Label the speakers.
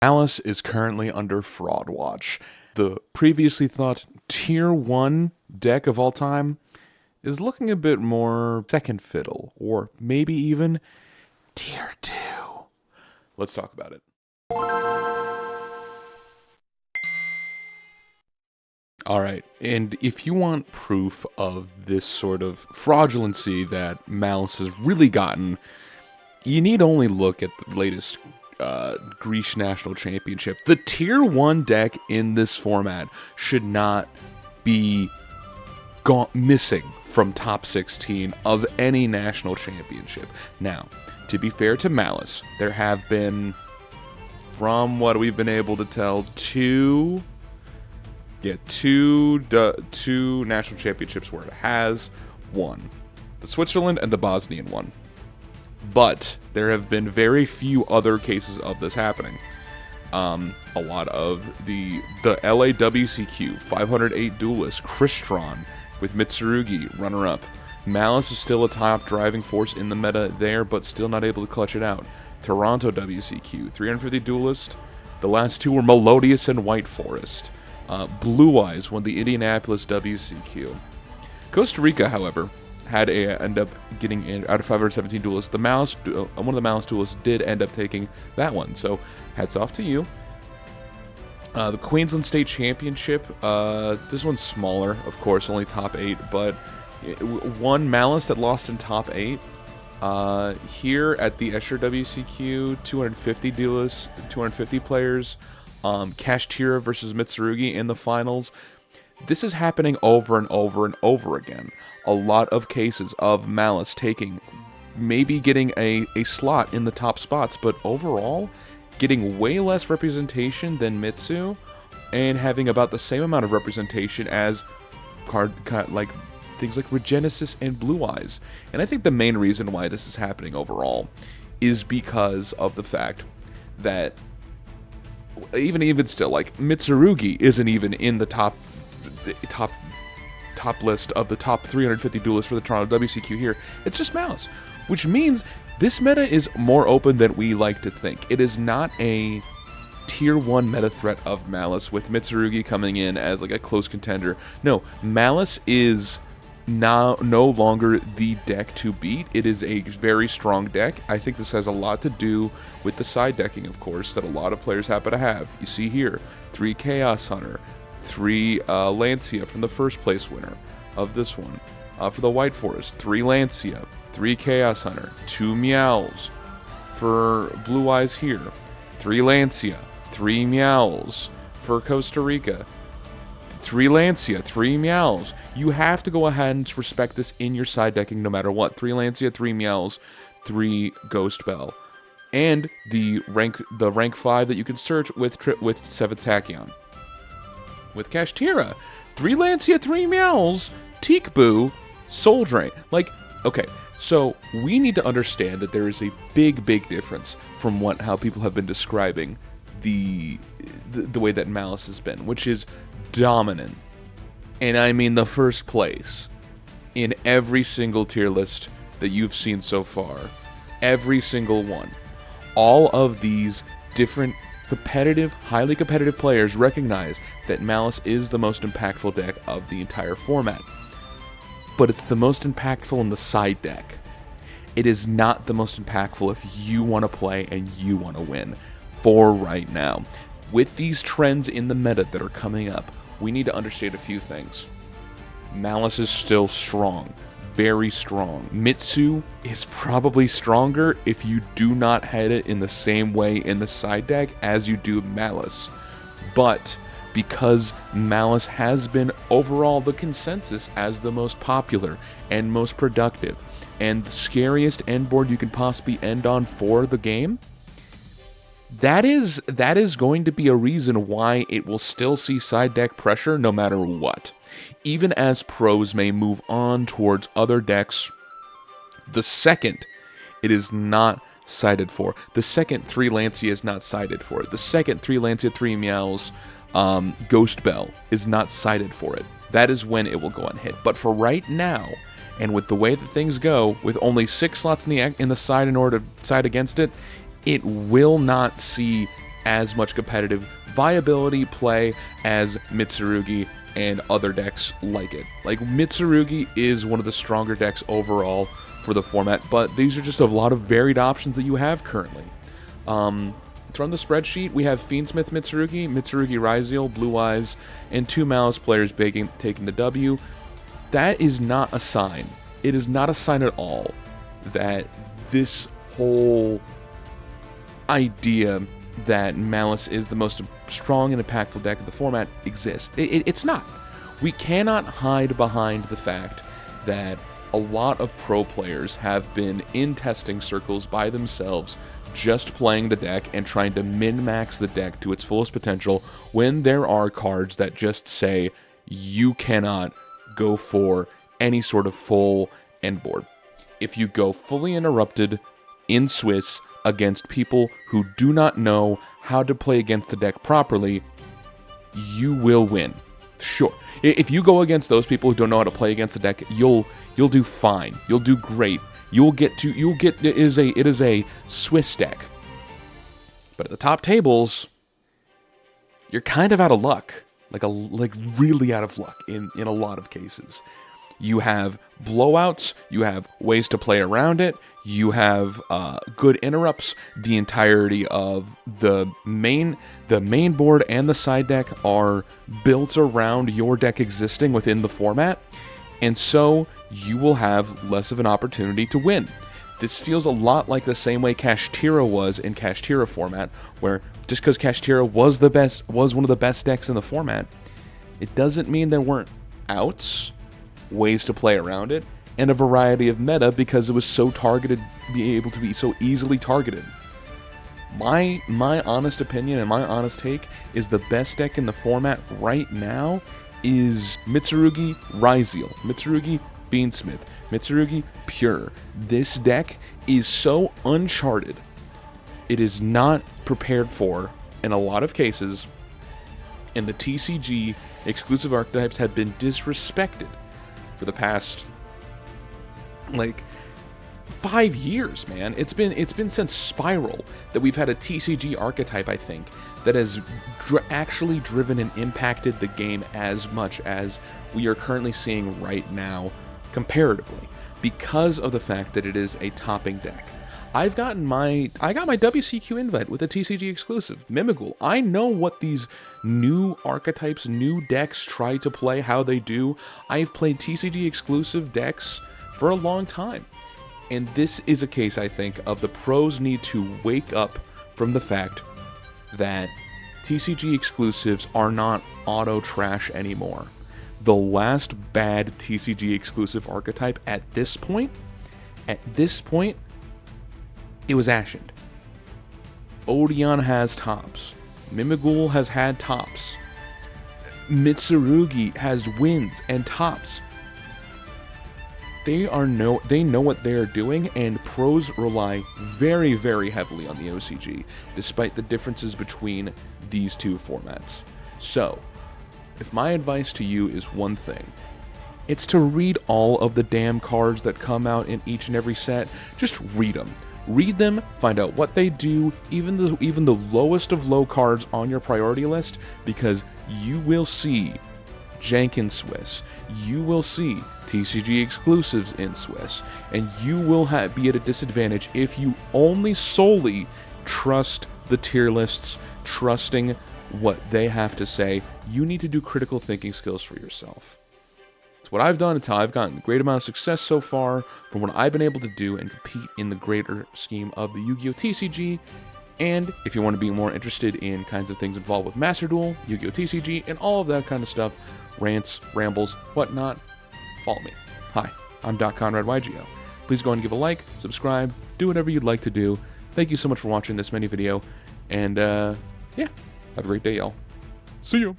Speaker 1: Maliss is currently under fraud watch. The previously thought tier 1 deck of all time is looking a bit more second fiddle, or maybe even tier 2. Let's talk about it. Alright, and if you want proof of this sort of fraudulency that Maliss has really gotten, you need only look at the latest Greece National Championship. The tier 1 deck in this format should not be missing from top 16 of any national championship. Now, to be fair to Maliss, there have been, from what we've been able to tell, two national championships where it has won. The Switzerland and the Bosnian one. But there have been very few other cases of this happening. A lot of the LAWCQ 508 duelist Crystron with Mitsurugi runner-up. Maliss is still a top driving force in the meta there, but still not able to clutch it out. Toronto WCQ 350 duelist. The last two were Melodious and White Forest. Blue Eyes won the Indianapolis WCQ. Costa Rica, however, had end up getting in out of 517 duelists. One of the Maliss duelists did end up taking that one, so hats off to you. The Queensland State Championship, this one's smaller, of course, only top 8, but one Maliss that lost in top 8. Here at the Escher WCQ, 250 duelists, 250 players. Kashtira versus Mitsurugi in the finals. This is happening over and over and over again. A lot of cases of Maliss maybe getting a slot in the top spots, but overall getting way less representation than Mitsu, and having about the same amount of representation as things like Regenesis and Blue Eyes. And I think the main reason why this is happening overall is because of the fact that even still, like, Mitsurugi isn't even in the top list of the top 350 duelists for the Toronto WCQ here. It's just Maliss, which means this meta is more open than we like to think. It is not a tier 1 meta threat of Maliss with Mitsurugi coming in as like a close contender. No, Maliss is now no longer the deck to beat. It is a very strong deck. I think this has a lot to do with the side decking, of course, that a lot of players happen to have. You see here, 3 Chaos Hunter, 3 Lancia from the first place winner of this one. For the White Forest, 3 Lancia, 3 Chaos Hunter, 2 Meows. For Blue Eyes here, 3 Lancia, 3 Meows. For Costa Rica, 3 Lancia, 3 Meows. You have to go ahead and respect this in your side decking no matter what. 3 Lancia, 3 Meows, 3 Ghost Bell. And the rank 5 that you can search with 7th Tachyon. With Kashtira, 3 Lancia, 3 Meows, Teekboo, Soul Drain. Like, okay, so we need to understand that there is a big difference from how people have been describing the way that Maliss has been, which is dominant. And I mean the first place in every single tier list that you've seen so far. Every single one. All of these different highly competitive players recognize that Maliss is the most impactful deck of the entire format. But it's the most impactful in the side deck. It is not the most impactful if you want to play and you want to win for right now. With these trends in the meta that are coming up, we need to understand a few things. Maliss is still strong. Very strong. Mitsu is probably stronger if you do not head it in the same way in the side deck as you do Maliss. But because Maliss has been overall the consensus as the most popular and most productive and the scariest end board you can possibly end on for the game, that is going to be a reason why it will still see side deck pressure no matter what. Even as pros may move on towards other decks, the second it is not sided for, the second 3 Lancia is not sided for it, the second 3 Lancia, 3 Meows, Ghost Bell is not sided for it, that is when it will go unhit. But for right now, and with the way that things go, with only 6 slots in the side in order to side against it, it will not see as much competitive viability play as Mitsurugi and other decks like it. Like, Mitsurugi is one of the stronger decks overall for the format, but these are just a lot of varied options that you have currently. From the spreadsheet, we have Fiendsmith Mitsurugi, Mitsurugi Ryziel, Blue Eyes, and 2 Maliss players taking the W. That is not a sign. It is not a sign at all that this whole idea that Maliss is the most strong and impactful deck of the format exists. It's not. We cannot hide behind the fact that a lot of pro players have been in testing circles by themselves, just playing the deck and trying to min-max the deck to its fullest potential, when there are cards that just say you cannot go for any sort of full end board. If you go fully interrupted in Swiss against people who do not know how to play against the deck properly, you will win. Sure. If you go against those people who don't know how to play against the deck, you'll do fine. You'll do great. It is a Swiss deck. But at the top tables, you're kind of out of luck. Like really out of luck in a lot of cases. You have blowouts, you have ways to play around it, you have good interrupts. The entirety of the main board and the side deck are built around your deck existing within the format, and so you will have less of an opportunity to win. This feels a lot like the same way Kashtira was in Kashtira format, where just because Kashtira was one of the best decks in the format, it doesn't mean there weren't outs, ways to play around it, and a variety of meta because it was so targeted, being able to be so easily targeted. My honest opinion and my honest take is the best deck in the format right now is Mitsurugi Ryziel, Mitsurugi Fiendsmith, Mitsurugi Pure. This deck is so uncharted. It is not prepared for in a lot of cases, and the TCG exclusive archetypes have been disrespected for the past, like, 5 years, man. It's been since Spiral that we've had a TCG archetype, I think, that has actually driven and impacted the game as much as we are currently seeing right now, comparatively, because of the fact that it is a topping deck. I got my WCQ invite with a TCG exclusive, Mimigul. I know what these new archetypes, new decks try to play, how they do. I've played TCG exclusive decks for a long time. And this is a case, I think, of the pros need to wake up from the fact that TCG exclusives are not auto trash anymore. The last bad TCG exclusive archetype at this point, it was Ashen. Odeon has tops. Mimigul has had tops. Mitsurugi has wins and tops. They know what they are doing, and pros rely very, very heavily on the OCG, despite the differences between these two formats. So, if my advice to you is one thing, it's to read all of the damn cards that come out in each and every set. Just read them. Read them, find out what they do, even the lowest of low cards on your priority list, because you will see jank in Swiss, you will see TCG exclusives in Swiss, and you will be at a disadvantage if you only solely trust the tier lists, trusting what they have to say. You need to do critical thinking skills for yourself. It's what I've done. It's how I've gotten a great amount of success so far from what I've been able to do and compete in the greater scheme of the Yu-Gi-Oh! TCG. And if you want to be more interested in kinds of things involved with Master Duel, Yu-Gi-Oh! TCG, and all of that kind of stuff, rants, rambles, whatnot, follow me. Hi, I'm Doc Conrad Yugioh. Please go ahead and give a like, subscribe, do whatever you'd like to do. Thank you so much for watching this mini video, and yeah, have a great day, y'all. See you.